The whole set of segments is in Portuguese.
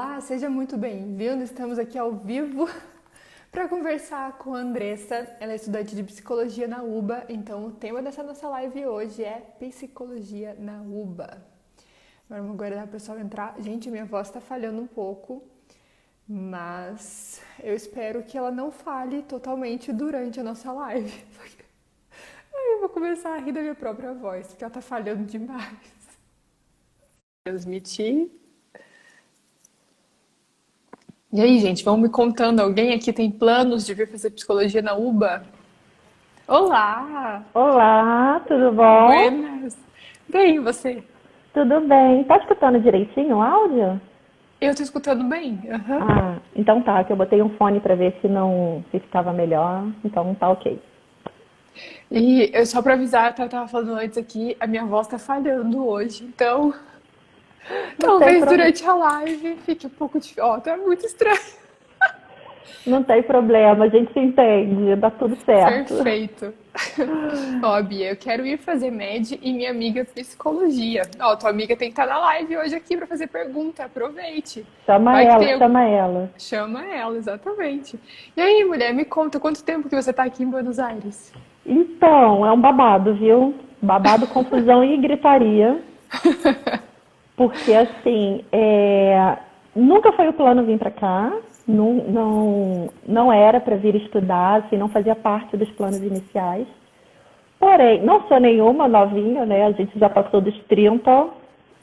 Olá, seja muito bem-vindo. Estamos aqui ao vivo para conversar com a Andressa. Ela é estudante de psicologia na UBA, então o tema dessa nossa live hoje é psicologia na UBA. Vamos aguardar o pessoal entrar. Gente, minha voz está falhando um pouco, mas eu espero que ela não fale totalmente durante a nossa live. Aí eu vou começar a rir da minha própria voz, porque ela está falhando demais. Transmitir. E aí, gente, vão me contando, alguém aqui tem planos de vir fazer psicologia na UBA? Olá! Olá, tudo bom? Buenas! Bem, e você? Tudo bem. Tá escutando direitinho o áudio? Eu tô escutando bem? Aham. Ah, então tá, que eu botei um fone pra ver se ficava melhor, então tá ok. E só pra avisar, eu tava falando antes aqui, a minha voz tá falhando hoje, então Não tem, talvez pro... durante a live fique um pouco difícil. Ó, tá muito estranho. Não tem problema, a gente se entende, dá tudo certo. Perfeito. Ó, Bia, eu quero ir fazer med e minha amiga psicologia. Ó, tua amiga tem que estar na live hoje aqui pra fazer pergunta, aproveite. Chama Vai que ela, tem chama ela. Chama ela, exatamente. E aí, mulher, me conta, quanto tempo que você tá aqui em Buenos Aires? Então, é um babado, viu? Babado, confusão e gritaria. Porque, assim, nunca foi o plano vir pra cá. Não era para vir estudar, assim, não fazia parte dos planos iniciais. Porém, não sou nenhuma novinha, né? A gente já passou dos 30,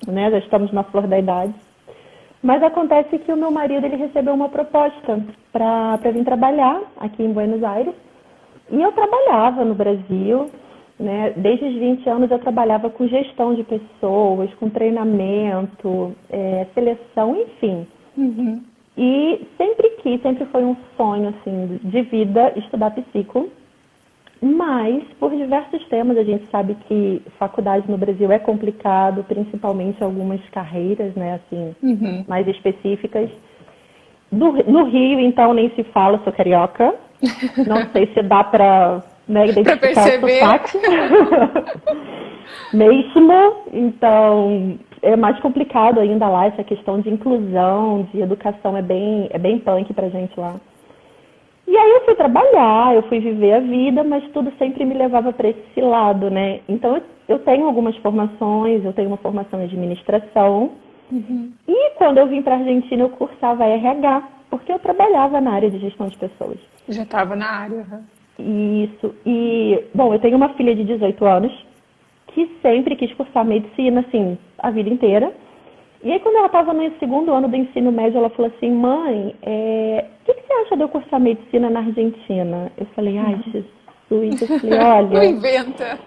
né? Já estamos na flor da idade. Mas acontece que o meu marido ele recebeu uma proposta para vir trabalhar aqui em Buenos Aires. E eu trabalhava no Brasil, né? Desde os 20 anos eu trabalhava com gestão de pessoas, com treinamento, seleção, enfim. E sempre foi um sonho assim, de vida estudar psico, mas por diversos temas a gente sabe que faculdade no Brasil é complicado, principalmente algumas carreiras, né, assim, mais específicas. No Rio, então, nem se fala, sou carioca, não sei se dá para, né, Pra identificar o perceber. sotaque. Mesmo, então é mais complicado ainda lá essa questão de inclusão, de educação, é bem punk pra gente lá. E aí eu fui trabalhar, eu fui viver a vida, mas tudo sempre me levava para esse lado, né? Então eu tenho algumas formações, eu tenho uma formação em administração, e quando eu vim para a Argentina eu cursava RH, porque eu trabalhava na área de gestão de pessoas. Já tava na área. Aham. Isso, e bom, eu tenho uma filha de 18 anos, que sempre quis cursar medicina, assim, a vida inteira. E aí, quando ela estava no segundo ano do ensino médio, ela falou assim, mãe, o que você acha de eu cursar medicina na Argentina? Eu falei, ai, Jesus. Eu falei, Não olha, inventa.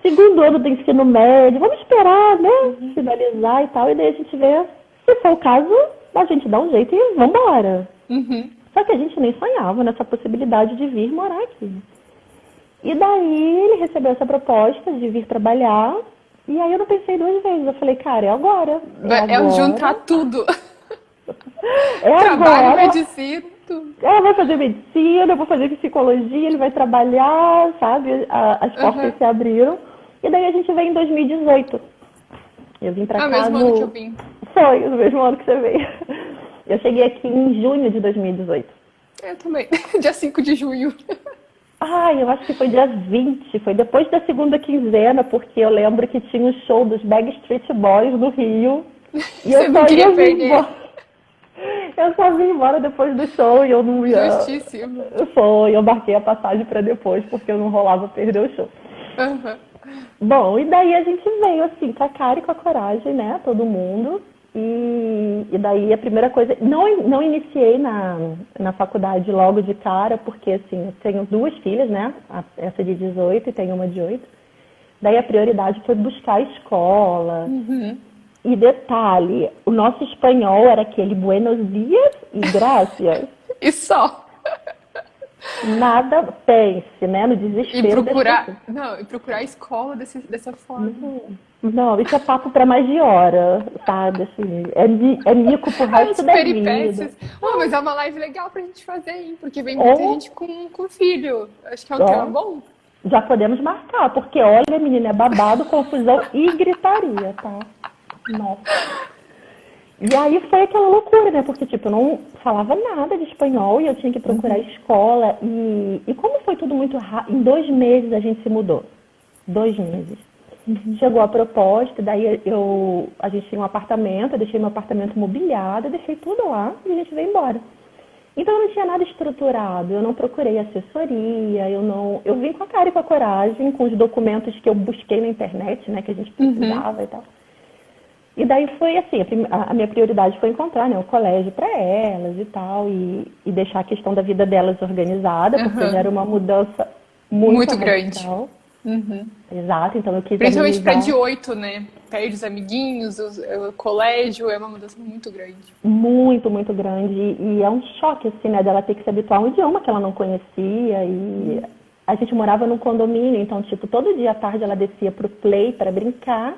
segundo ano do ensino médio, vamos esperar, né, finalizar e tal, e daí a gente vê, se for o caso, a gente dá um jeito e vambora. Só que a gente nem sonhava nessa possibilidade de vir morar aqui. E daí ele recebeu essa proposta de vir trabalhar. E aí eu não pensei duas vezes. Eu falei, cara, é agora. É o juntar tudo. É Trabalho, agora. medicina, tudo. Ela vai fazer medicina, eu vou fazer psicologia, ele vai trabalhar, sabe? As portas se abriram. E daí a gente veio em 2018. Eu vim pra cá Mesmo ano que eu vim. Foi, no mesmo ano que você veio. Eu cheguei aqui em junho de 2018. Eu também. Dia 5 de junho. Ai, eu acho que foi dia 20, foi depois da segunda quinzena, porque eu lembro que tinha um show dos Backstreet Boys no Rio. E Você eu não só queria ia vir perder. embora. Eu só vim embora depois do show e eu não ia. Justíssimo. Eu marquei a passagem para depois, porque eu não rolava perder o show. Aham. Bom, e daí a gente veio assim, com a cara e com a coragem, né? Todo mundo. E daí a primeira coisa, não iniciei na faculdade logo de cara, porque assim, eu tenho duas filhas, né? Essa de 18 e tem uma de 8. Daí a prioridade foi buscar a escola. E detalhe, o nosso espanhol era aquele buenos dias e gracias. E só. Nada, pense, né? No E desespero das procurar. pessoas. Não, e procurar a escola dessa forma. Não, isso é papo para mais de hora, sabe? Assim, é mico pro As resto da vida. peripécias. Mas é uma live legal pra gente fazer, hein? Porque vem muita Ou, gente com filho. Acho que é um tema ó, bom. já podemos marcar, porque olha, menina, é babado, confusão e gritaria, tá? Nossa. E aí foi aquela loucura, né? Porque, tipo, eu não falava nada de espanhol e eu tinha que procurar escola. E como foi tudo muito rápido, em 2 meses a gente se mudou. 2 meses. Chegou a proposta, daí a gente tinha um apartamento, eu deixei meu apartamento mobiliado, eu deixei tudo lá e a gente veio embora. Então eu não tinha nada estruturado, eu não procurei assessoria, eu vim com a cara e com a coragem, com os documentos que eu busquei na internet, né, que a gente precisava e tal. E daí foi assim, a minha prioridade foi encontrar, né, o colégio para elas e tal, e deixar a questão da vida delas organizada, porque já era uma mudança muito grande. radical. Exato, então eu quis Principalmente para amenizar. de 8, né? Perde os amiguinhos, o colégio, é uma mudança muito grande. Muito, muito grande. E é um choque, assim, né, dela ter que se habituar a um idioma que ela não conhecia. E a gente morava num condomínio, então, tipo, todo dia à tarde ela descia pro play para brincar.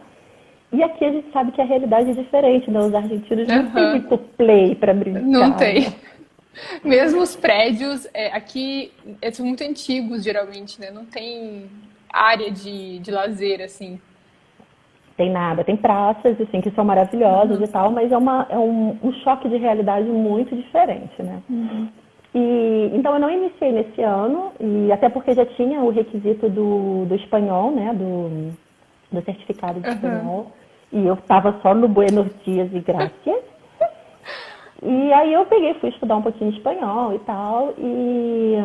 E aqui a gente sabe que a realidade é diferente, né? Os argentinos não têm muito play para brincar. Não tem. Né? Mesmo os prédios, aqui são muito antigos, geralmente, né? Não tem área de lazer, assim. Tem nada, tem praças, assim, que são maravilhosas e tal, mas é um choque de realidade muito diferente, né? E, então eu não iniciei nesse ano, e até porque já tinha o requisito do espanhol, né? Do certificado de espanhol. E eu estava só no Buenos Dias e Gracias. E aí eu peguei, fui estudar um pouquinho de espanhol e tal, e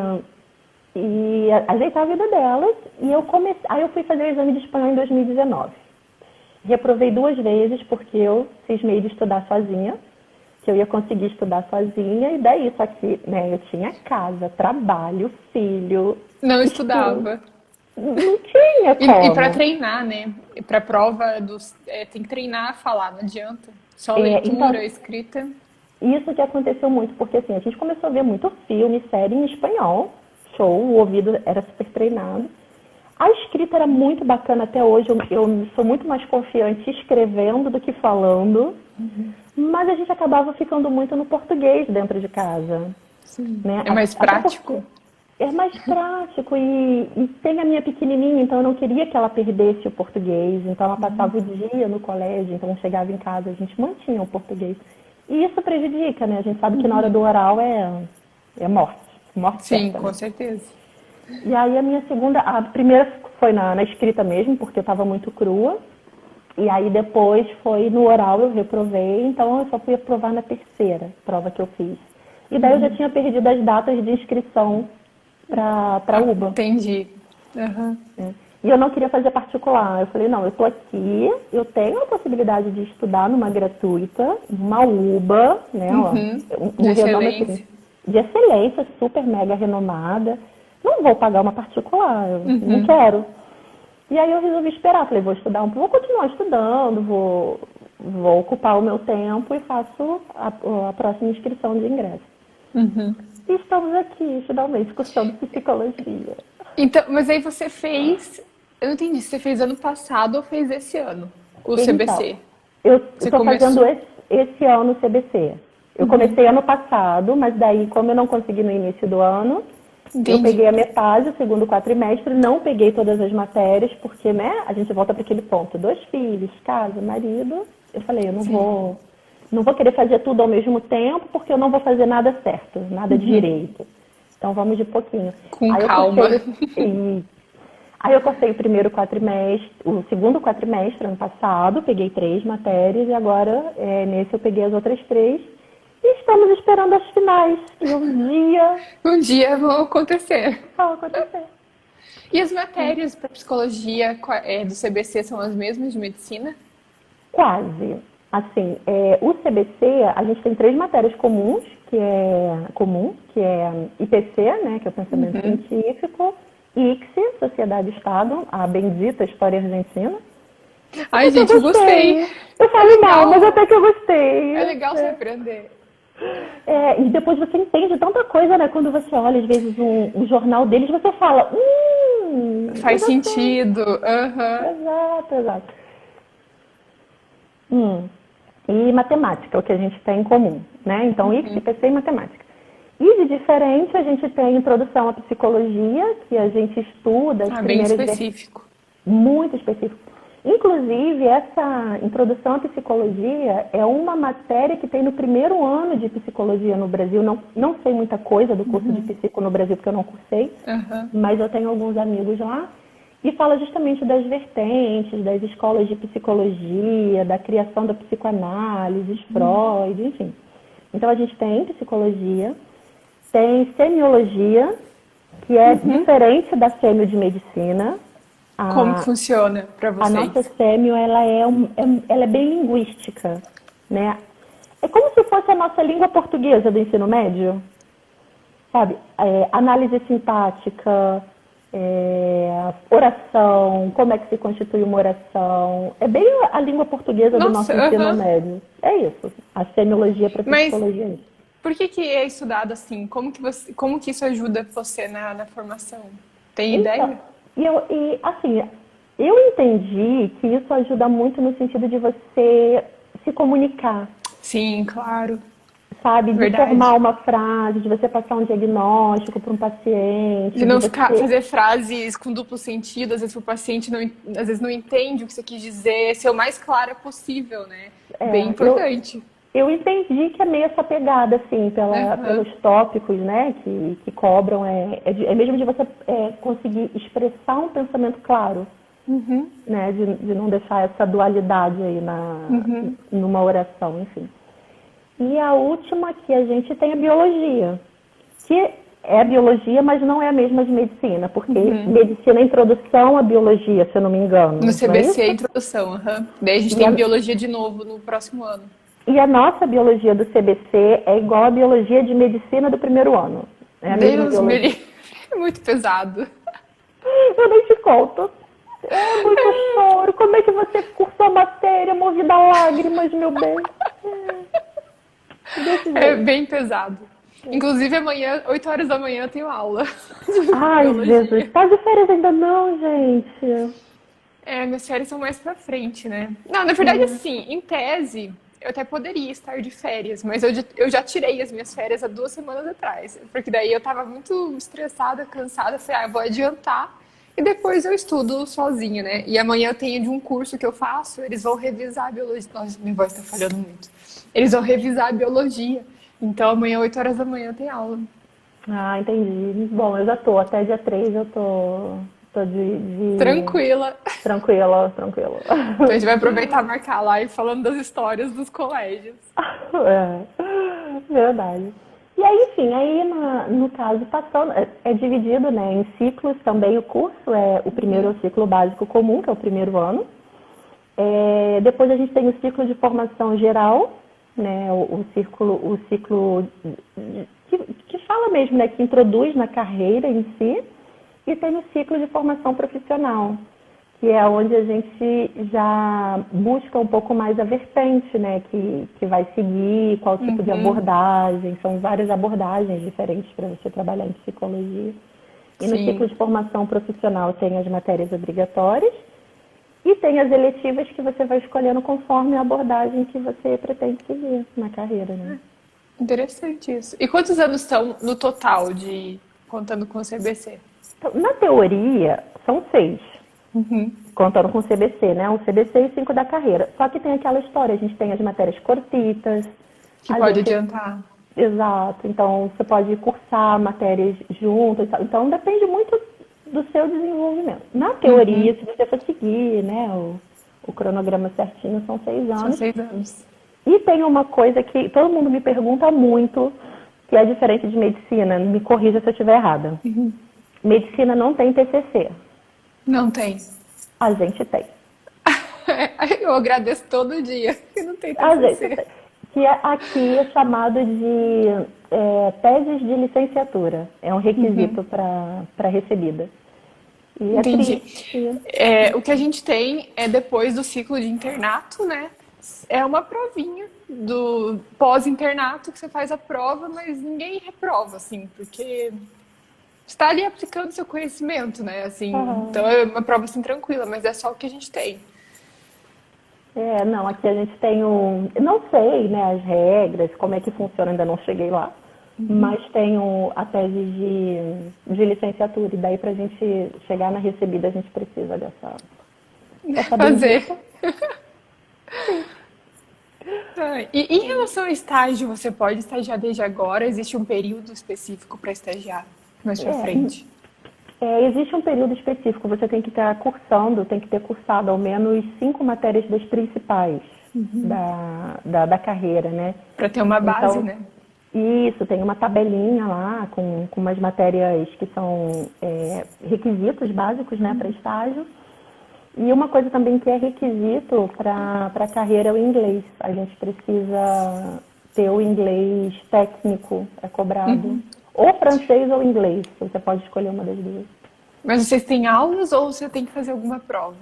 ajeitar a vida delas. E aí eu fui fazer o exame de espanhol em 2019. Reprovei 2 vezes porque eu cismei de estudar sozinha, que eu ia conseguir estudar sozinha, e daí, só que, né, eu tinha casa, trabalho, filho. Não estudava. Não tinha como. E para treinar, né? Para prova tem que treinar a falar, não adianta. Só leitura, Então, escrita. isso que aconteceu muito, porque assim, a gente começou a ver muito filme, série em espanhol, show, o ouvido era super treinado. A escrita era muito bacana até hoje, eu sou muito mais confiante escrevendo do que falando, mas a gente acabava ficando muito no português dentro de casa. Sim. Né? É mais prático? É mais prático e tem a minha pequenininha, então eu não queria que ela perdesse o português, então ela passava o dia no colégio, então chegava em casa, a gente mantinha o português. E isso prejudica, né? A gente sabe que na hora do oral é morte Sim, certa, com né? certeza. E aí a primeira foi na escrita mesmo, porque eu estava muito crua. E aí depois foi no oral, eu reprovei, então eu só fui aprovar na terceira prova que eu fiz. E daí eu já tinha perdido as datas de inscrição para UBA. Entendi. Né? E eu não queria fazer particular. Eu falei, não, eu tô aqui, eu tenho a possibilidade de estudar numa gratuita, numa UBA, né? De excelência. De excelência, super mega renomada. Não vou pagar uma particular, eu não quero. E aí eu resolvi esperar. Falei, vou estudar vou continuar estudando, vou ocupar o meu tempo e faço a próxima inscrição de ingresso. E estamos aqui, finalmente, cursando psicologia. Então, mas aí você fez, eu não entendi, você fez ano passado ou fez esse ano, o CBC? Eu estou fazendo esse ano o CBC. Eu comecei ano passado, mas daí, como eu não consegui no início do ano, eu peguei a metade, o segundo quadrimestre, não peguei todas as matérias, porque, né, a gente volta para aquele ponto, 2 filhos, casa, marido. Eu falei, eu não vou querer fazer tudo ao mesmo tempo, porque eu não vou fazer nada certo, nada direito. Então vamos de pouquinho. Com calma. Aí eu cursei o segundo quadrimestre ano passado, peguei 3 matérias e agora nesse eu peguei as outras 3 e estamos esperando as finais. E um dia vão acontecer. Vão acontecer. E as matérias para psicologia do CBC são as mesmas de medicina? Quase. Assim, o CBC, a gente tem 3 matérias comuns, que é IPC, né, que é o pensamento científico, ICSE, Sociedade e Estado, a bendita História Argentina. Ai, gente, eu gostei. Eu falo mal, mas até que eu gostei. É legal você aprender. E depois você entende tanta coisa, né? Quando você olha, às vezes, um jornal deles, você fala, faz sentido. Exato. E matemática, o que a gente tem em comum, né? Então, ICSE, IPC e matemática. E de diferente, a gente tem a introdução à psicologia, que a gente estuda as primeiras... Bem específico. Muito específico. Inclusive, essa introdução à psicologia é uma matéria que tem no primeiro ano de psicologia no Brasil. Não sei muita coisa do curso de psico no Brasil, porque eu não cursei, mas eu tenho alguns amigos lá. E fala justamente das vertentes, das escolas de psicologia, da criação da psicoanálise, Freud, enfim. Então, a gente tem psicologia, tem semiologia, que é diferente da sêmio de medicina. Como que funciona para A vocês? nossa sêmio, ela é bem linguística, né? É como se fosse a nossa língua portuguesa do ensino médio, sabe? Análise sintática, oração, como é que se constitui uma oração. É bem a língua portuguesa do nosso ensino médio. É isso. A semiologia para psicologia é isso. Por que é estudado assim? Como que isso ajuda você na formação? Tem ideia? Assim, eu entendi que isso ajuda muito no sentido de você se comunicar. Sim, claro. Sabe, de formar uma frase, de você passar um diagnóstico para um paciente. De não fazer frases com duplo sentido, às vezes o paciente às vezes não entende o que você quis dizer, ser o mais clara possível, né? Bem importante. Eu entendi que é meio essa pegada, assim, pelos tópicos, né, que cobram, é mesmo de você conseguir expressar um pensamento claro, né, de não deixar essa dualidade aí numa oração, enfim. E a última que a gente tem é a biologia, que é a biologia, mas não é a mesma de medicina, porque medicina é introdução à biologia, se eu não me engano. No CBC é introdução, Daí a gente tem biologia de novo no próximo ano. E a nossa biologia do CBC é igual à biologia de medicina do primeiro ano. É a mesma biologia. É muito pesado. Eu nem te conto. É muito choro. Como é que você cursou a matéria movida a lágrimas, meu bem? É bem pesado. Inclusive, amanhã, 8 horas da manhã, eu tenho aula. Ai, Jesus. Tá de férias ainda não, gente? Minhas férias são mais pra frente, né? Não, na verdade, assim, em tese, eu até poderia estar de férias, mas eu já tirei as minhas férias há 2 semanas atrás. Porque daí eu tava muito estressada, cansada. Falei, eu vou adiantar e depois eu estudo sozinha, né? E amanhã eu tenho de um curso que eu faço, eles vão revisar a biologia. Nossa, minha voz tá falhando muito. Eles vão revisar a biologia. Então amanhã, 8 horas da manhã, tem aula. Ah, entendi. Bom, eu já tô. Até dia 3 eu tô Tranquila. Tranquila. Então a gente vai aproveitar e marcar a live falando das histórias dos colégios. Verdade. E aí, enfim, no caso, passando, é dividido, né, em ciclos também o curso. O primeiro é o ciclo básico comum, que é o primeiro ano. Depois a gente tem o ciclo de formação geral, né, o ciclo que fala mesmo, né, que introduz na carreira em si. E tem o ciclo de formação profissional, que é onde a gente já busca um pouco mais a vertente, né, que vai seguir, qual tipo de abordagem. São várias abordagens diferentes para você trabalhar em psicologia. E no ciclo de formação profissional tem as matérias obrigatórias e tem as eletivas que você vai escolhendo conforme a abordagem que você pretende seguir na carreira, né? Interessante isso. E quantos anos são no total, contando com o CBC? Na teoria, são 6, contando com o CBC, né? O CBC e 5 da carreira. Só que tem aquela história, a gente tem as matérias curtitas. Que pode adiantar. Exato. Então, você pode cursar matérias juntas. Então, depende muito do seu desenvolvimento. Na teoria, se você for seguir, né, o cronograma certinho, são 6 anos. São 6 anos. E tem uma coisa que todo mundo me pergunta muito, que é diferente de medicina. Me corrija se eu estiver errada. Medicina não tem TCC. Não tem. A gente tem. Eu agradeço todo dia que não tem TCC. A gente tem. Que aqui é chamado de teses de licenciatura. É um requisito para recebida. E entendi. O que a gente tem é depois do ciclo de internato, né? É uma provinha do pós-internato que você faz a prova, mas ninguém reprova, assim, porque está ali aplicando seu conhecimento, né? Assim, então é uma prova assim tranquila, mas é só o que a gente tem. Não, aqui a gente tem não sei, né, as regras, como é que funciona, ainda não cheguei lá, mas tem a tese de licenciatura, e daí pra gente chegar na recebida a gente precisa dessa pra saber Fazer. disso. E em relação ao estágio, você pode estagiar desde agora? Existe um período específico para estagiar mais pra frente? Existe um período específico, você tem que estar cursando, tem que ter cursado ao menos 5 matérias das principais da carreira, né? Para ter uma base, Então, né? isso, tem uma tabelinha lá com umas matérias que são requisitos básicos, né, para estágio. E uma coisa também que é requisito para a carreira é o inglês. A gente precisa ter o inglês técnico, é cobrado. Ou francês ou inglês, você pode escolher uma das duas. Mas vocês têm aulas ou você tem que fazer alguma prova?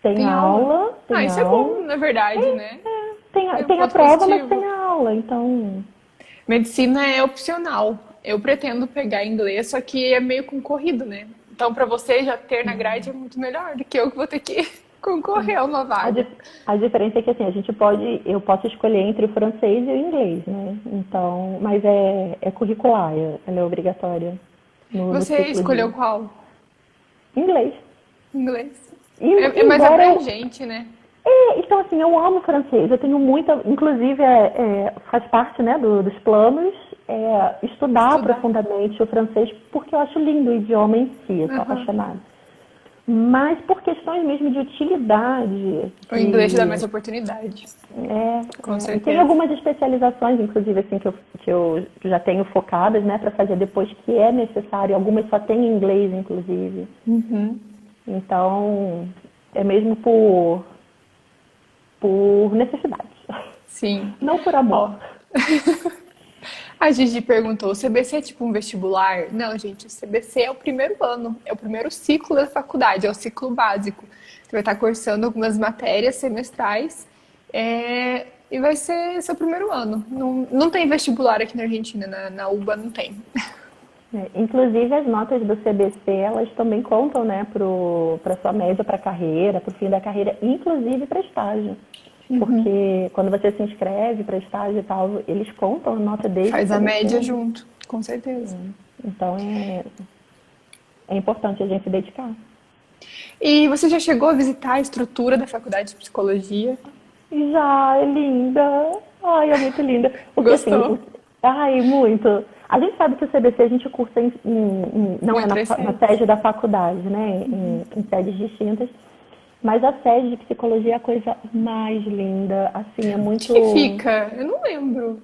Tem aula, tem Isso é aula. bom, na verdade, né? Tem É um a ponto prova, positivo. mas tem a aula, então... Medicina é opcional. Eu pretendo pegar inglês, só que é meio concorrido, né? Então, para você já ter na grade é muito melhor do que eu que vou ter que concorrer a uma vaga. A diferença é que assim, eu posso escolher entre o francês e o inglês, né? Então, mas é curricular, ela é obrigatória. No Você ciclo escolheu qual? inglês. Inglês. E, É mais embora abrangente, né? então assim, eu amo francês, eu tenho muita, inclusive faz parte, né, dos planos, estudar profundamente o francês, porque eu acho lindo o idioma em si, eu sou apaixonada. Mas por questões mesmo de utilidade. O inglês te dá mais oportunidade. Com E certeza. tem algumas especializações, inclusive, assim, que eu já tenho focadas, né, para fazer depois que é necessário. Algumas só tem em inglês, inclusive. Então, é mesmo por necessidade. Sim. Não por amor. A Gigi perguntou, o CBC é tipo um vestibular? Não, gente, o CBC é o primeiro ano, é o primeiro ciclo da faculdade, é o ciclo básico. Você vai estar cursando algumas matérias semestrais e vai ser seu primeiro ano. Não tem vestibular aqui na Argentina, na UBA não tem. Inclusive, as notas do CBC, elas também contam, né, para sua média, para a carreira, para o fim da carreira, inclusive para estágio. Porque quando você se inscreve para estágio e tal, eles contam a nota desde Faz a CBC. média junto, com certeza. Então, é importante a gente se dedicar. E você já chegou a visitar a estrutura da faculdade de psicologia? Já, é linda. Ai, é muito linda. Porque, Gostou? Ai, muito. A gente sabe que o CBC a gente cursa não é na sede da faculdade, né? Em sedes distintas. Mas a sede de psicologia é a coisa mais linda. Assim, é muito. Onde que fica? Eu não lembro.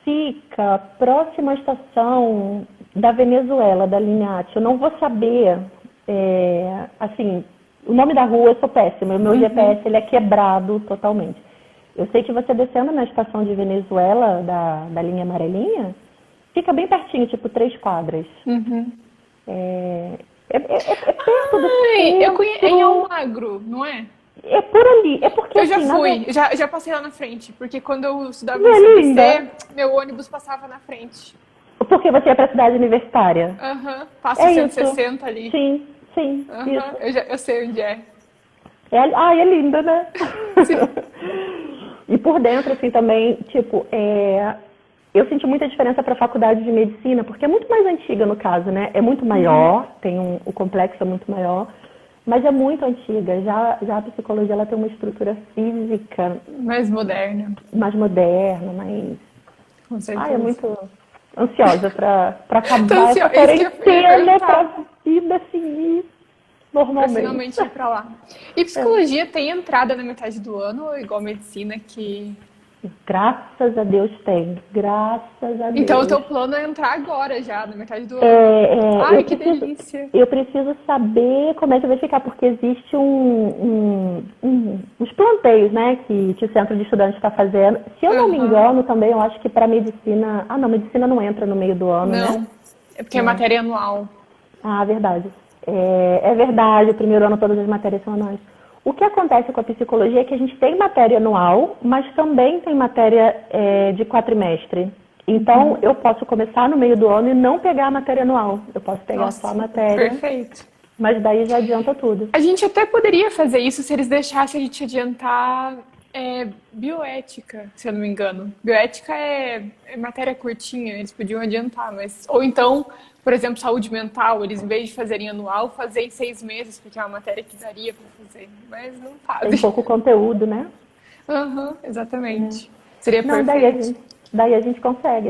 Fica próximo à estação da Venezuela, da linha AT. Eu não vou saber. Assim, o nome da rua eu sou péssima. O meu GPS ele é quebrado totalmente. Eu sei que você descendo na estação de Venezuela, da linha amarelinha, fica bem pertinho, tipo 3 quadras. É perto do centro. É em Almagro, não é? É por ali. É porque Eu já assim, fui, já passei lá na frente, porque quando eu estudava Não no é CBC, linda? meu ônibus passava na frente. Porque você é pra cidade universitária. Passa É o isso. 160 ali. Sim, isso. Eu sei onde é. É linda, né? E por dentro, assim, também, tipo, eu senti muita diferença para a faculdade de medicina, porque é muito mais antiga, no caso, né? É muito maior, o complexo é muito maior, mas é muito antiga. Já a psicologia, ela tem uma estrutura física Mais moderna. mais moderna, mais... Com certeza. É muito ansiosa para acabar Tô essa ansiosa, isso que eu ia quarentena, perguntar. para vida seguir Pra normalmente. finalmente ir pra lá. E psicologia tem entrada na metade do ano, ou igual medicina, que... Graças a Deus tem. Graças a Deus. Então o teu plano é entrar agora já, na metade do ano. Ai, eu que preciso, delícia. Eu preciso saber como é que vai ficar, porque existe uns planteios, né, que o Centro de Estudantes está fazendo. Se eu não me engano, também, eu acho que para medicina... não, medicina não entra no meio do ano, Não, né? é porque é matéria anual. Verdade. É verdade, o primeiro ano todas as matérias são anuais. O que acontece com a psicologia é que a gente tem matéria anual, mas também tem matéria de quadrimestre. Então, eu posso começar no meio do ano e não pegar a matéria anual. Eu posso pegar só a matéria, Perfeito. mas daí já adianta tudo. A gente até poderia fazer isso se eles deixassem a gente adiantar É bioética, se eu não me engano. Bioética é matéria curtinha, eles podiam adiantar, mas. Ou então, por exemplo, saúde mental, eles em vez de fazerem anual, fazem em 6 meses, porque é uma matéria que daria para fazer, mas não Tem fazem. pouco conteúdo, né? Aham, exatamente. Seria Não, perfeito. daí a gente consegue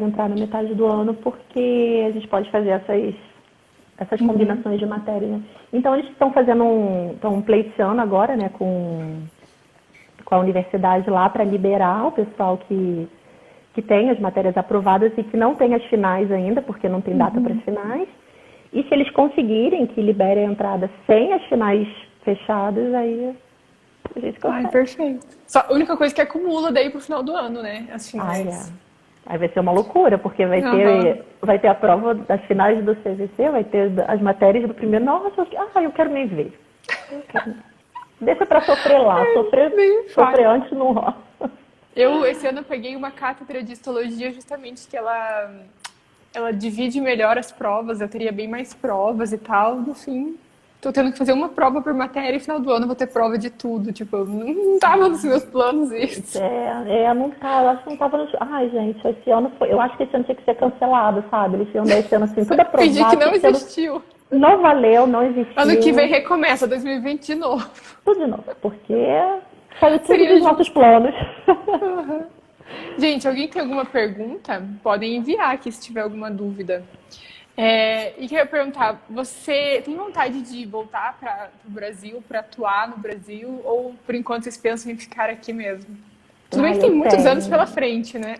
entrar na metade do ano porque a gente pode fazer essas combinações de matéria, né? Então eles estão fazendo estão pleiteando agora, né, com a universidade lá para liberar o pessoal que tem as matérias aprovadas e que não tem as finais ainda, porque não tem data para as finais. E se eles conseguirem que libere a entrada sem as finais fechadas, aí a gente Ai, consegue. perfeito. Só a única coisa que acumula daí pro final do ano, né? As Ai, é. finais. Aí vai ser uma loucura, porque Aham. vai ter a prova das finais do CVC, vai ter as matérias do primeiro. Nossa, eu quero nem ver. Eu quero- Deixa pra sofrer lá. Nem Sofrer fale. antes não rola. Esse ano, eu peguei uma cátedra de histologia justamente que ela divide melhor as provas, eu teria bem mais provas e tal. No fim, tô tendo que fazer uma prova por matéria e no final do ano eu vou ter prova de tudo. Tipo, não tava nos meus planos isso. Não tá, eu acho que não tava no. Ai, gente, esse ano foi. Eu acho que esse ano tinha que ser cancelado, sabe? Eles iam dar esse ano assim, tudo Fingi que aprovado, não esse ano existiu. não valeu, não Ano que vem existiu. recomeça, 2020 de novo. Tudo de novo, porque saiu tudo Seria dos nossos justo. planos. Gente, alguém tem alguma pergunta? Podem enviar aqui se tiver alguma dúvida. E queria perguntar, você tem vontade de voltar para o Brasil, para atuar no Brasil, ou por enquanto vocês pensam em ficar aqui mesmo? Tudo bem Ai, que eu tem muitos anos tenho. pela frente, né?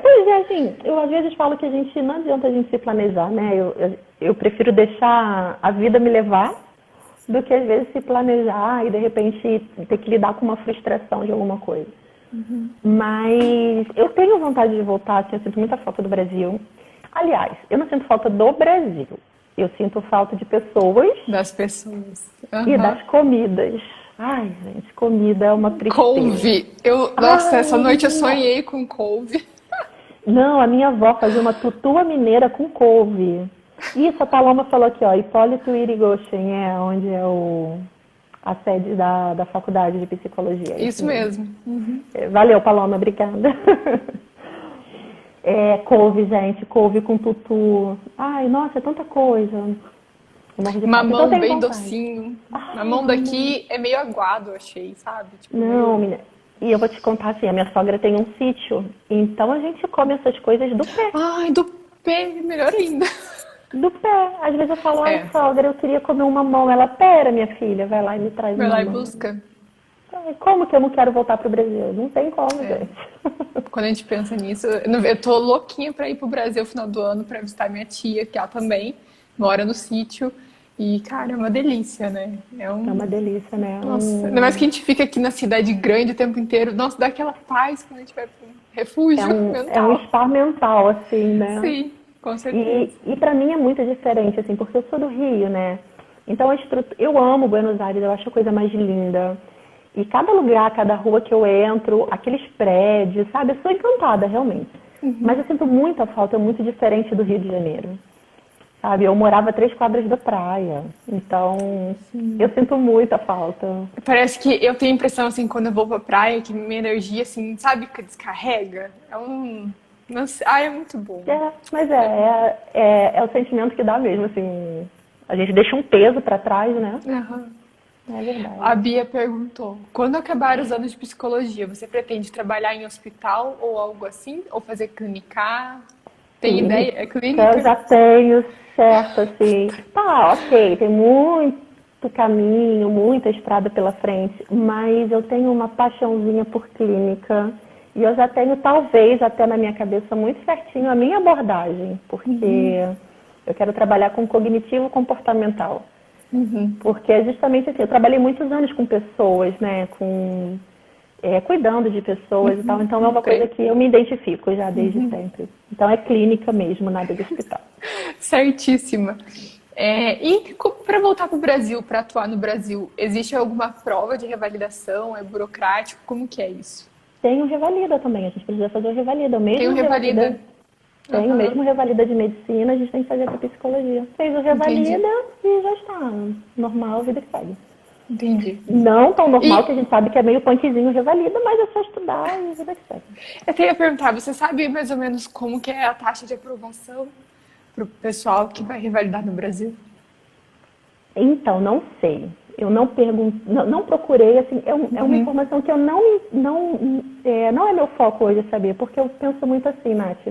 Pois é, assim, eu às vezes falo que a gente não adianta a gente se planejar, né? Eu prefiro deixar a vida me levar do que às vezes se planejar e de repente ter que lidar com uma frustração de alguma coisa. Mas eu tenho vontade de voltar, assim, eu sinto muita falta do Brasil. Aliás, eu não sinto falta do Brasil, eu sinto falta de pessoas Das pessoas. e Aham. das comidas. Ai, gente, comida é uma tristeza. Couve. Nossa, essa Ai, noite eu sonhei com couve. não, a minha avó fazia uma tutua mineira com couve. Isso, a Paloma falou aqui, ó, Hipólito Yrigoyen, onde é a sede da faculdade de psicologia, é isso Isso mesmo. mesmo. Valeu, Paloma, obrigada. Couve, gente, couve com tutu. Ai, nossa, é tanta coisa. Eu morro de falta. Então eu Mamão tenho bem vontade. docinho. Ai, Mamão mamãe. daqui é meio aguado, eu achei, sabe? Tipo, Não, meio. menina. E eu vou te contar assim, a minha sogra tem um sítio, então a gente come essas coisas do pé. Ai, do pé, melhor ainda. Do pé. Às vezes eu falo, ai, É, sogra, eu queria comer um mamão. Ela, pera, minha filha, vai lá e me traz um vai lá e mamão. busca. Ai, como que eu não quero voltar pro Brasil? Não tem como, gente. Quando a gente pensa nisso, eu tô louquinha pra ir pro Brasil no final do ano pra visitar minha tia, que ela também mora no sítio. E, cara, é uma delícia, né? É uma delícia, né? Nossa, ainda mais que a gente fica aqui na cidade grande o tempo inteiro. Nossa, dá aquela paz quando a gente vai pra um refúgio É um mental. spa mental, assim, né? Sim, com certeza. E para mim é muito diferente, assim, porque eu sou do Rio, né? Então eu amo Buenos Aires, eu acho a coisa mais linda. E cada lugar, cada rua que eu entro, aqueles prédios, sabe? Eu sou encantada, realmente. Mas eu sinto muita falta, é muito diferente do Rio de Janeiro. Sabe? Eu morava a 3 quadras da praia. Então, eu sinto muita falta. Parece que eu tenho a impressão, assim, quando eu vou pra praia, que minha energia, assim, sabe, que descarrega? É um. Não sei. Ai, é muito bom. Mas é o sentimento que dá mesmo, assim. A gente deixa um peso para trás, né? Aham. É verdade. A Bia perguntou: quando acabar os anos de psicologia, você pretende trabalhar em hospital ou algo assim? Ou fazer clinicar? Tem ideia? É Eu clínica? já tenho certo, assim. Tá, ok, tem muito caminho, muita estrada pela frente, mas eu tenho uma paixãozinha por clínica e eu já tenho, talvez, até na minha cabeça, muito certinho a minha abordagem, porque eu quero trabalhar com cognitivo comportamental. Porque é justamente assim, eu trabalhei muitos anos com pessoas, né, cuidando de pessoas e tal, então é uma coisa que eu me identifico já desde sempre. Então é clínica mesmo, nada de hospital. Certíssima. E para voltar para o Brasil, para atuar no Brasil, existe alguma prova de revalidação? É burocrático? Como que é isso? Tem o Revalida também, a gente precisa fazer o Revalida. O Tem o mesmo Revalida? tem o Aham, mesmo Revalida de medicina, a gente tem que fazer para psicologia. Fez o entendi. Revalida e já está. Normal, vida que segue. Entendi. Não tão normal, E que a gente sabe que é meio punkzinho revalida, mas é só estudar e vida que segue. eu queria perguntar, você sabe mais ou menos como que é a taxa de aprovação para o pessoal que vai revalidar no Brasil? Então, não sei. Eu não pergunto, não procurei, assim, é uma Uhum. informação que eu não é meu foco hoje saber, porque eu penso muito assim, Nath.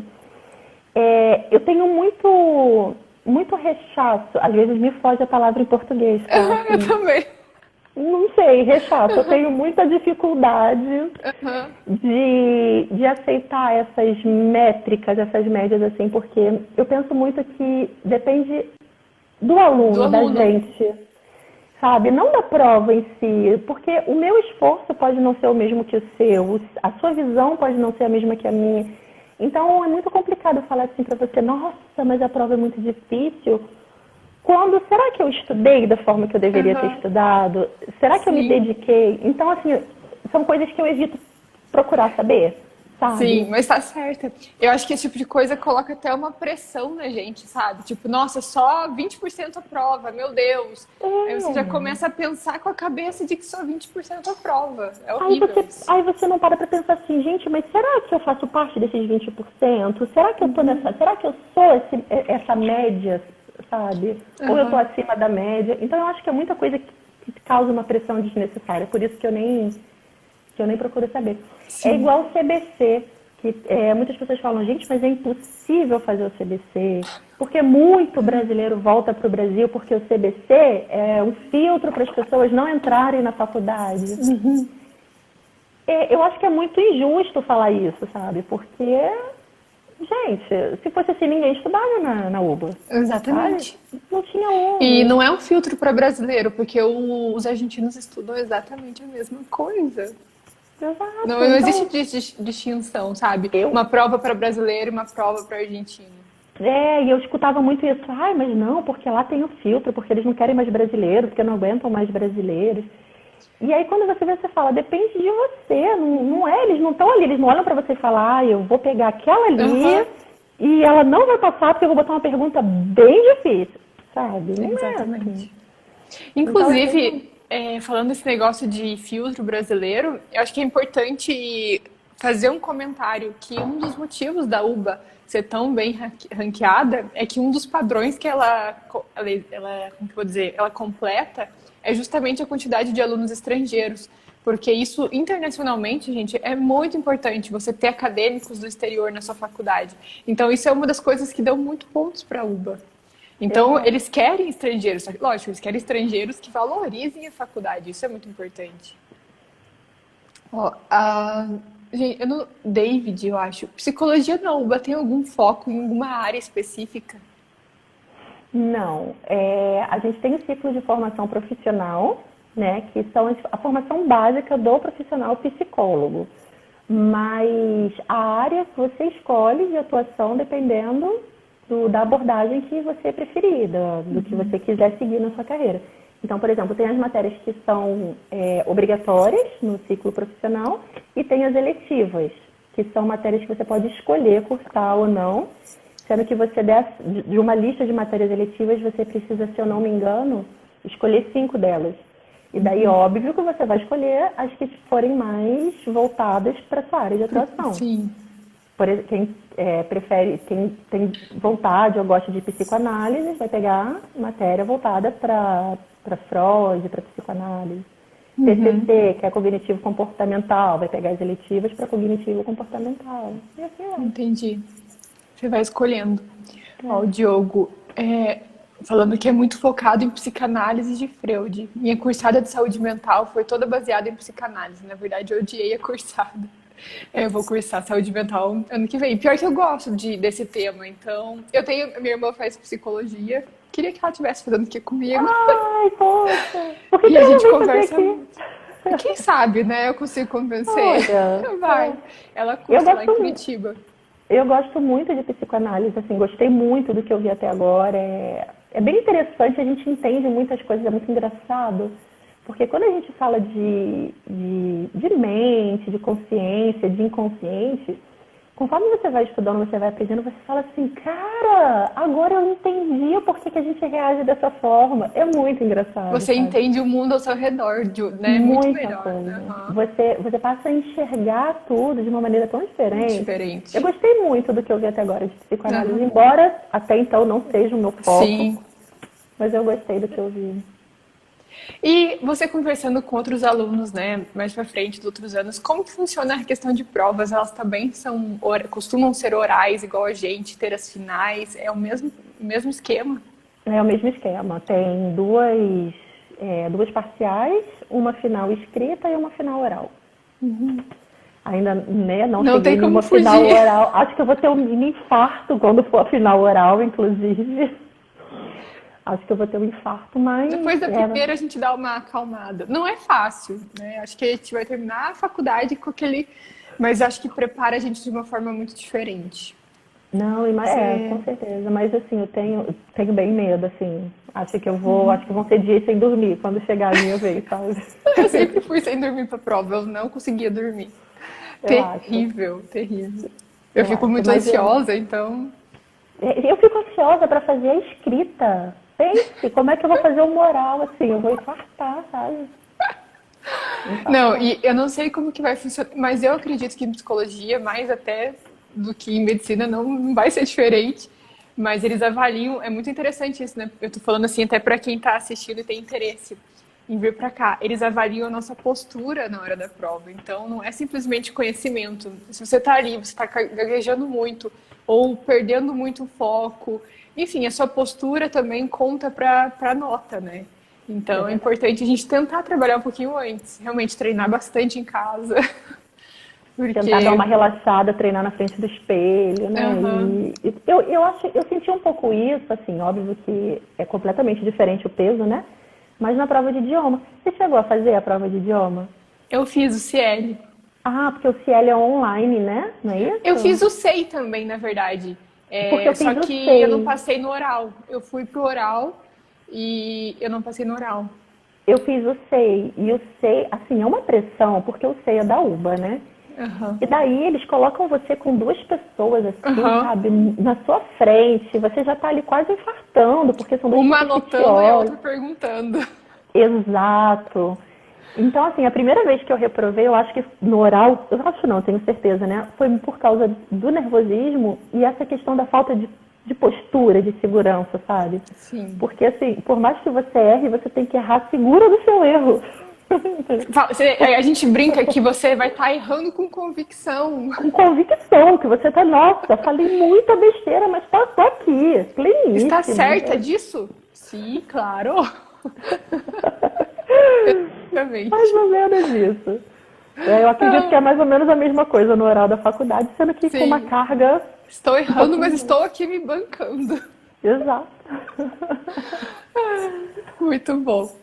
Eu tenho muito rechaço, às vezes me foge a palavra em português, tá? Eu Assim, também. não sei, rechaço. Eu tenho muita dificuldade Aham. de aceitar essas métricas, essas médias, assim, porque eu penso muito que depende do Do aluno, da aluno. gente, sabe? Não da prova em si, porque o meu esforço pode não ser o mesmo que o seu, a sua visão pode não ser a mesma que a minha. Então é muito complicado falar assim para você, nossa, mas a prova é muito difícil. Quando, será que eu estudei da forma que eu deveria ter Aham. estudado? Será que eu me Sim. dediquei? Então, assim, são coisas que eu evito procurar saber, Sim, sabe? mas tá certa. Eu acho que esse tipo de coisa coloca até uma pressão na gente, sabe? Tipo, nossa, só 20% a prova, meu Deus. Aí você já É. começa a pensar com a cabeça de que só 20% a prova. É Aí horrível você, isso. aí você não para pra pensar assim, gente, mas será que eu faço parte desses 20%? Será que eu tô nessa, será que eu sou essa média, sabe? Ou eu tô Aham. acima da média? Então eu acho que é muita coisa que causa uma pressão desnecessária, por isso que eu nem procuro saber. É Sim. igual o CBC, que muitas pessoas falam, gente, mas é impossível fazer o CBC, porque muito brasileiro volta para o Brasil porque o CBC é um filtro para as pessoas não entrarem na faculdade. Eu acho que é muito injusto falar isso, sabe? Porque, gente, se fosse assim, ninguém estudava na UBA, sabe? Exatamente. Não tinha E UBA. não é um filtro para brasileiro, porque os argentinos estudam exatamente a mesma coisa. Não, Exato. não existe Então, distinção, sabe? eu, Uma prova para brasileiro e uma prova para argentino. e eu escutava muito isso. Ai, mas não, porque lá tem o filtro, porque eles não querem mais brasileiros, porque não aguentam mais brasileiros. E aí quando você vê, você fala, depende de você, não é, eles não estão ali, eles não olham pra você e falam, ah, eu vou pegar aquela ali Aham, e ela não vai passar porque eu vou botar uma pergunta bem difícil, sabe? Não é assim. exatamente. Então eu tenho. Inclusive, falando desse negócio de filtro brasileiro, eu acho que é importante fazer um comentário que um dos motivos da UBA ser tão bem ranqueada é que um dos padrões que como que eu vou dizer, ela completa é justamente a quantidade de alunos estrangeiros. Porque isso, internacionalmente, gente, é muito importante você ter acadêmicos do exterior na sua faculdade. Então, isso é uma das coisas que dão muito pontos para a UBA. Então, É, eles querem estrangeiros, só que, lógico, eles querem estrangeiros que valorizem a faculdade, isso é muito importante. Ó, gente, David, eu acho, psicologia na UBA tem algum foco em alguma área específica? não, a gente tem o ciclo de formação profissional, né, que são a formação básica do profissional psicólogo. Mas a área que você escolhe de atuação dependendo da abordagem que você preferir, do que você quiser seguir na sua carreira. Então, por exemplo, tem as matérias que são obrigatórias no ciclo profissional e tem as eletivas, que são matérias que você pode escolher cursar ou não, sendo que você, de uma lista de matérias eletivas, você precisa, se eu não me engano, escolher 5 delas. E daí, óbvio que você vai escolher as que forem mais voltadas para a sua área de atuação. Sim, Quem prefere, quem tem vontade ou gosta de psicoanálise, vai pegar matéria voltada para Freud, para psicoanálise. TCC, que é cognitivo comportamental, vai pegar as eletivas para cognitivo comportamental. E assim é. entendi. Você vai escolhendo. Ó, o Diogo, falando que é muito focado em psicanálise de Freud. Minha cursada de saúde mental foi toda baseada em psicanálise. Na verdade, eu odiei a cursada. Eu vou cursar saúde mental ano que vem. Pior que eu gosto desse tema. Então, minha irmã faz psicologia. Queria que ela estivesse fazendo aqui comigo. Ai, poxa! Por que E que a ela não gente vem fazer conversa aqui? muito. Quem sabe, né? Eu consigo convencer. Olha, Vai. Ela eu cursa lá em gosto, Curitiba. eu gosto muito de psicoanálise, assim, gostei muito do que eu vi até agora. É bem interessante, a gente entende muitas coisas, é muito engraçado. Porque quando a gente fala de mente, de consciência, de inconsciente, conforme você vai estudando, você vai aprendendo, você fala assim, cara, agora eu entendi o porquê que a gente reage dessa forma. É muito engraçado, Você sabe? entende o mundo ao seu redor, né? Muito Muita melhor. coisa. Aham. Você passa a enxergar tudo de uma maneira tão diferente. Eu Diferente. gostei muito do que eu vi até agora de psicoanálise, Aham. embora até então não seja o meu foco, Sim. mas eu gostei do que eu vi. E você conversando com outros alunos, né, mais pra frente, dos outros anos, como que funciona a questão de provas? Elas também costumam ser orais, igual a gente, ter as finais? É o mesmo esquema? É o mesmo esquema. Tem duas parciais, uma final escrita e uma final oral. Ainda, né, não Não cheguei tem como numa final fugir. oral. Acho que eu vou ter um mini infarto quando for a final oral, inclusive. Acho que eu vou ter um infarto, mas Depois da primeira a gente dá uma acalmada. Não é fácil, né? Acho que a gente vai terminar a faculdade com aquele... Mas acho que prepara a gente de uma forma muito diferente. não, Você... com certeza. Mas assim, eu tenho bem medo, assim. Acho que vão ser dias sem dormir quando chegar a minha vez, sabe? Eu sempre fui sem dormir pra prova, eu não conseguia dormir. Eu acho, Terrível, terrível. Eu eu fico acho. muito ansiosa, então... Eu fico ansiosa para fazer a escrita. Pense, como é que eu vou fazer o moral, assim? Eu vou infartar, sabe? Não, Infartar. e eu não sei como que vai funcionar, mas eu acredito que em psicologia, mais até do que em medicina, não vai ser diferente. Mas eles avaliam, é muito interessante isso, né? Eu tô falando assim até para quem tá assistindo e tem interesse em vir para cá. Eles avaliam a nossa postura na hora da prova. Então, não é simplesmente conhecimento. Se você tá ali, você tá gaguejando muito ou perdendo muito o foco, enfim, a sua postura também conta para nota, né? É Então é verdade. importante a gente tentar trabalhar um pouquinho antes, realmente treinar bastante em casa, Tentar dar uma porque relaxada, treinar na frente do espelho, né? aham, E eu senti um pouco isso, assim, óbvio que é completamente diferente o peso, né? Mas na prova de idioma. Você chegou a fazer a prova de idioma? eu fiz o CL. Ah, porque o CL é online, né? Não é Eu isso? fiz o SEI também, na verdade. Porque eu Só fiz o que eu não SEI. passei no oral. Eu fui pro oral e eu não passei no oral. Eu fiz o SEI. E o SEI, assim, é uma pressão, porque o SEI é da UBA, né? Aham. E daí eles colocam você com duas pessoas, assim, Aham. sabe, na sua frente. Você já tá ali quase infartando, porque são duas Uma pessoas que te anotando e a olham. outra perguntando. Exato. Então, assim, a primeira vez que eu reprovei, eu acho que no oral, eu acho não, tenho certeza, né? Foi por causa do nervosismo e essa questão da falta de postura, de segurança, sabe? Sim. Porque, assim, por mais que você erre, você tem que errar segura do seu erro. A gente brinca que você vai estar errando com convicção. Com convicção, que você tá, nossa, falei muita besteira, mas tô aqui, Está pleníssima. certa disso? Sim, claro. Mais Exatamente. ou menos isso. Eu acredito que é mais ou menos a mesma coisa no oral da faculdade, sendo que com uma Sim. carga Estou um errando, mas pouquinho. estou aqui me bancando. Exato. Muito bom.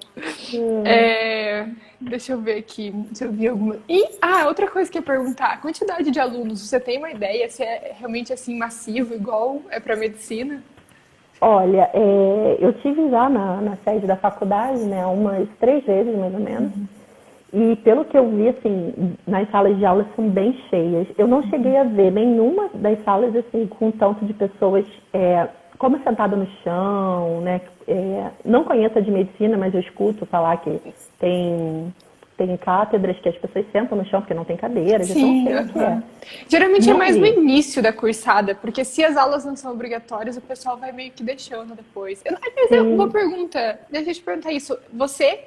Deixa eu ver aqui se eu vi alguma. Outra coisa que eu ia perguntar: a quantidade de alunos, você tem uma ideia se é realmente assim massivo, igual é para medicina? Olha, eu tive já na sede da faculdade, né, umas 3 vezes mais ou menos. E pelo que eu vi, assim, nas salas de aula são bem cheias. Eu não cheguei a ver nenhuma das salas, assim, com tanto de pessoas, como sentada no chão, né? Não conheço a de medicina, mas eu escuto falar que tem cátedras que as pessoas sentam no chão porque não tem cadeiras, então não Sim, sei o que é. aham. Geralmente é Não mais no vi. início da cursada, porque se as aulas não são obrigatórias, o pessoal vai meio que deixando depois. Uma Sim. pergunta, deixa eu te perguntar isso. Você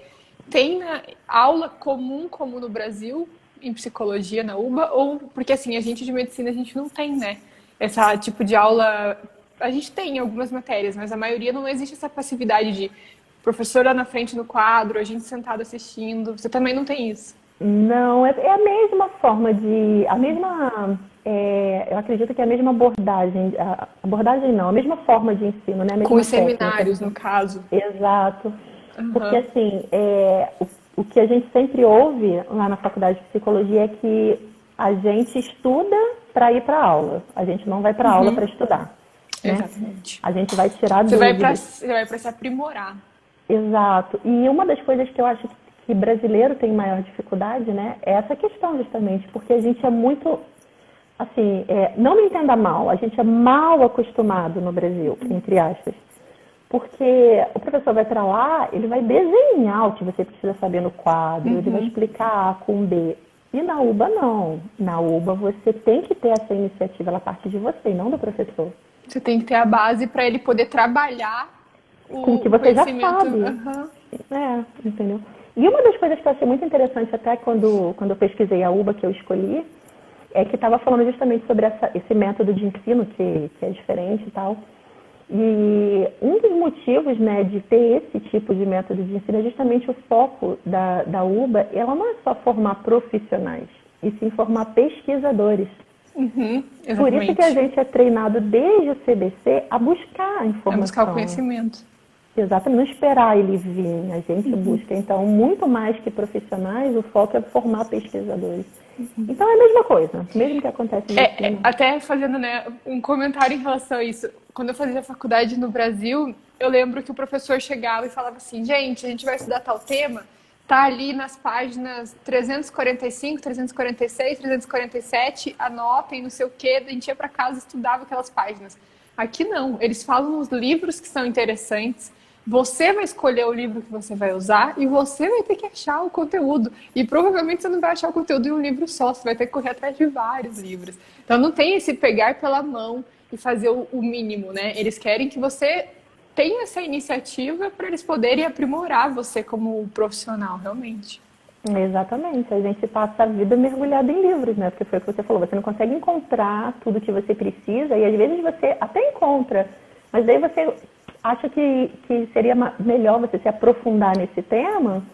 tem aula comum como no Brasil, em psicologia na UBA, ou porque assim, a gente de medicina a gente não tem, né? Essa tipo de aula, a gente tem em algumas matérias, mas a maioria não existe essa passividade de professora na frente no quadro, a gente sentado assistindo. Você também não tem isso? Não, é a mesma forma eu acredito que é a mesma abordagem, a abordagem não, a mesma forma de ensino, né? A Com mesma os técnica. seminários, no caso. Exato. Porque, Aham. assim, o que a gente sempre ouve lá na faculdade de psicologia é que a gente estuda para ir para a aula. A gente não vai para a aula para estudar, né? Exatamente. A gente vai tirar Você dúvidas. vai para se aprimorar. Exato. E uma das coisas que eu acho que brasileiro tem maior dificuldade, né, é essa questão justamente, porque a gente é muito assim, não me entenda mal, a gente é mal acostumado no Brasil, entre aspas. Porque o professor vai para lá, ele vai desenhar o que você precisa saber no quadro, ele vai explicar A com B. E na UBA não. Na UBA você tem que ter essa iniciativa, ela parte de você e não do professor. Você tem que ter a base para ele poder trabalhar Com o que você já conhecimento. sabe. Entendeu? E uma das coisas que eu achei muito interessante até quando eu pesquisei a UBA que eu escolhi, é que estava falando justamente sobre esse método de ensino que é diferente e tal. E um dos motivos, né, de ter esse tipo de método de ensino é justamente o foco da UBA. Ela não é só formar profissionais, e sim formar pesquisadores. Por isso que a gente é treinado desde o CBC a buscar a informação. A buscar o conhecimento. Exatamente, não esperar ele vir, a gente busca. Então, muito mais que profissionais, o foco é formar pesquisadores. Então é a mesma coisa, mesmo que acontece no ensino. Até fazendo, né, um comentário em relação a isso. Quando eu fazia faculdade no Brasil, eu lembro que o professor chegava e falava assim, gente, a gente vai estudar tal tema, tá ali nas páginas 345, 346, 347, anotem, não sei o quê, a gente ia para casa e estudava aquelas páginas. Aqui não, eles falam os livros que são interessantes, você vai escolher o livro que você vai usar e você vai ter que achar o conteúdo. E provavelmente você não vai achar o conteúdo em um livro só, você vai ter que correr atrás de vários livros. Então não tem esse pegar pela mão e fazer o mínimo, né? Eles querem que você tenha essa iniciativa para eles poderem aprimorar você como profissional, realmente. Exatamente, a gente passa a vida mergulhada em livros, né? Porque foi o que você falou, você não consegue encontrar tudo que você precisa e às vezes você até encontra, mas daí você acha que seria melhor você se aprofundar nesse tema,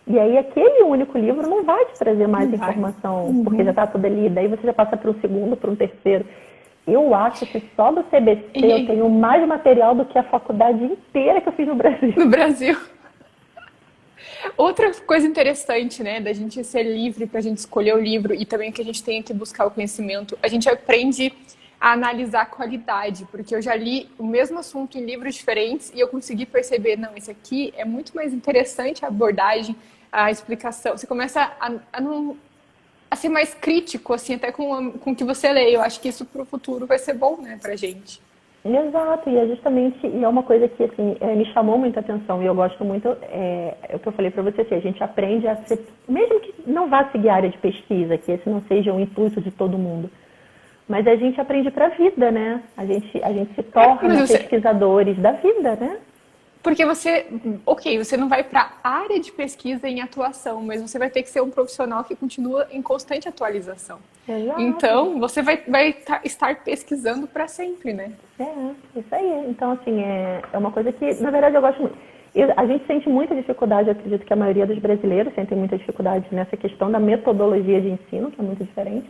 e aí aquele único livro não vai te trazer mais informação, porque já está tudo ali, daí você já passa para um segundo, para um terceiro. Eu acho que só do CBC eu tenho mais material do que a faculdade inteira que eu fiz no Brasil. No Brasil. Outra coisa interessante, né, da gente ser livre para a gente escolher o livro e também que a gente tenha que buscar o conhecimento, a gente aprende a analisar a qualidade, porque eu já li o mesmo assunto em livros diferentes e eu consegui perceber, não, esse aqui é muito mais interessante a abordagem, a explicação. Você começa a ser mais crítico, assim, até com o que você lê. Eu acho que isso para o futuro vai ser bom, né, pra gente. Exato, e é justamente, e é uma coisa que, assim, me chamou muita atenção e eu gosto muito, é o que eu falei para você, assim, a gente aprende a ser, mesmo que não vá seguir a área de pesquisa, que esse não seja o intuito de todo mundo, mas a gente aprende para a vida, né? A gente se torna pesquisadores da vida, né? Porque você não vai para a área de pesquisa em atuação, mas você vai ter que ser um profissional que continua em constante atualização. Exato. Então, você vai estar pesquisando para sempre, né? Isso aí. Então, assim, é uma coisa que, na verdade, eu gosto muito. A gente sente muita dificuldade, eu acredito que a maioria dos brasileiros sentem muita dificuldade nessa questão da metodologia de ensino, que é muito diferente.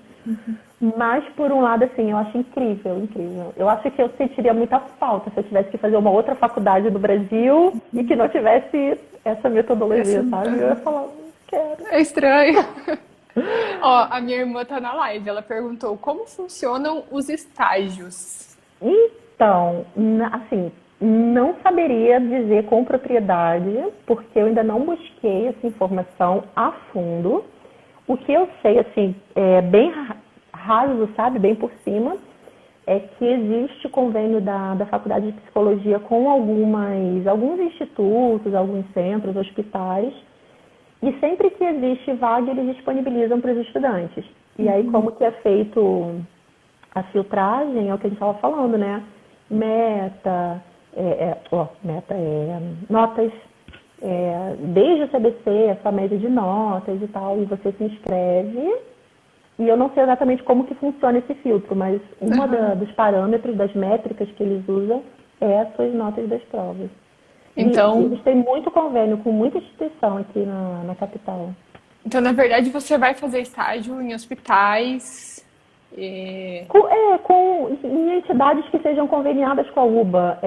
Mas, por um lado, assim, eu acho incrível, incrível. Eu acho que eu sentiria muita falta se eu tivesse que fazer uma outra faculdade do Brasil e que não tivesse essa metodologia, sabe? Eu ia falar, não quero. É estranho. Ó, a minha irmã tá na live, ela perguntou como funcionam os estágios. Então, assim, não saberia dizer com propriedade, porque eu ainda não busquei essa informação a fundo. O que eu sei, assim, é bem raso, sabe, bem por cima, é que existe convênio da Faculdade de Psicologia com alguns institutos, alguns centros, hospitais, e sempre que existe vaga, eles disponibilizam para os estudantes. E aí, como que é feito a filtragem, é o que a gente estava falando, né? Notas, desde o CBC, a sua média de notas e tal, e você se inscreve. E eu não sei exatamente como que funciona esse filtro, mas dos parâmetros, das métricas que eles usam é as suas notas das provas. Então, e eles têm muito convênio com muita instituição aqui na capital. Então, na verdade, você vai fazer estágio em hospitais... Em entidades que sejam conveniadas com a UBA,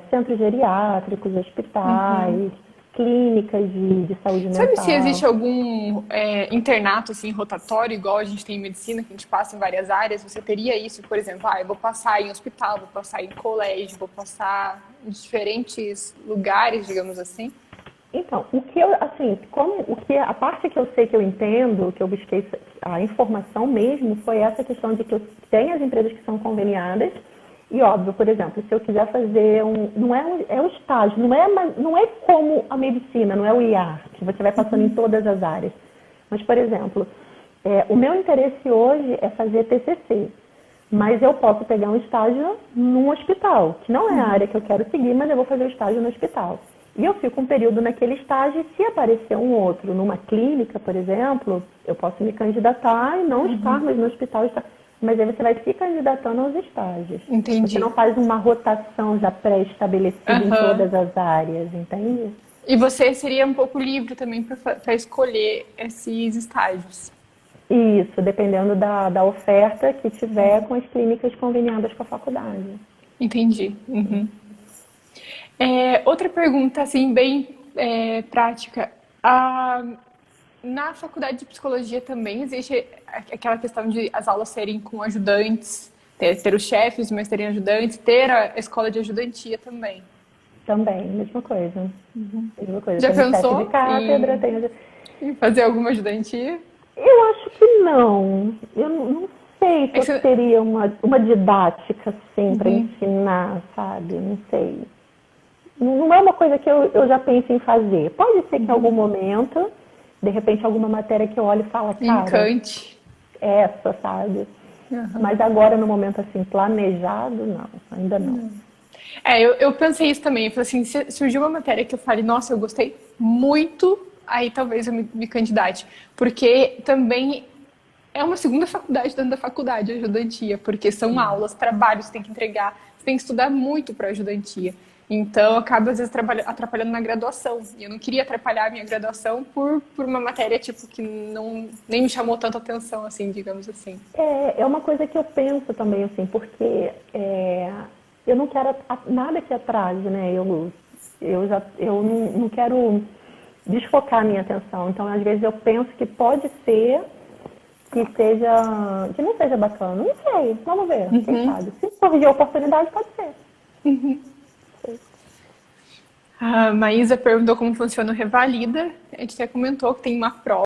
centros geriátricos, hospitais, clínicas de saúde mental. Sabe se existe algum internato assim, rotatório, igual a gente tem em medicina, que a gente passa em várias áreas? Você teria isso, por exemplo, eu vou passar em hospital, vou passar em colégio, vou passar em diferentes lugares, digamos assim? Então, o que eu, assim, a parte que eu sei que eu entendo, que eu busquei a informação mesmo, foi essa questão de que tem as empresas que são conveniadas. E óbvio, por exemplo, se eu quiser fazer é um estágio, não é como a medicina, não é o IAR, que você vai passando em todas as áreas. Mas, por exemplo, o meu interesse hoje é fazer TCC, mas eu posso pegar um estágio num hospital, que não é a área que eu quero seguir, mas eu vou fazer o estágio no hospital. E eu fico um período naquele estágio e se aparecer um outro numa clínica, por exemplo, eu posso me candidatar e não estar mais no hospital. Mas aí você vai se candidatando aos estágios. Entendi. Você não faz uma rotação já pré-estabelecida em todas as áreas, entende? E você seria um pouco livre também para escolher esses estágios. Isso, dependendo da oferta que tiver com as clínicas conveniadas com a faculdade. Entendi. Uhum. Outra pergunta, assim, bem prática. Na faculdade de psicologia também existe aquela questão de as aulas serem com ajudantes, ter os chefes, mas terem ajudantes, ter a escola de ajudantia também. Também, mesma coisa. Mesma coisa. Já Tem o pensou chefe de cátedra, em fazer alguma ajudantia? Eu acho que não. Eu não sei se eu teria uma didática assim para ensinar, sabe? Não sei. Não é uma coisa que eu já penso em fazer. Pode ser que em algum momento, de repente, alguma matéria que eu olho e falo, cara, Encante. essa, sabe? Mas agora, no momento assim, planejado, não. Ainda não. Eu pensei isso também. Eu falei assim, se surgiu uma matéria que eu falei, nossa, eu gostei muito, aí talvez eu me candidate. Porque também é uma segunda faculdade dentro da faculdade, a ajudantia, porque são aulas, trabalhos, você tem que entregar, você tem que estudar muito para ajudantia. Então, acaba às vezes atrapalhando na graduação. E eu não queria atrapalhar a minha graduação por uma matéria tipo que nem me chamou tanta atenção, assim, digamos assim. É uma coisa que eu penso também, assim, porque eu não quero nada que atrase, né? Eu não quero desfocar a minha atenção. Então, às vezes, eu penso que pode ser que não seja bacana. Não sei, vamos ver, quem sabe. Se surgir a oportunidade, pode ser. A Maísa perguntou como funciona o Revalida. A gente até comentou que tem uma prova.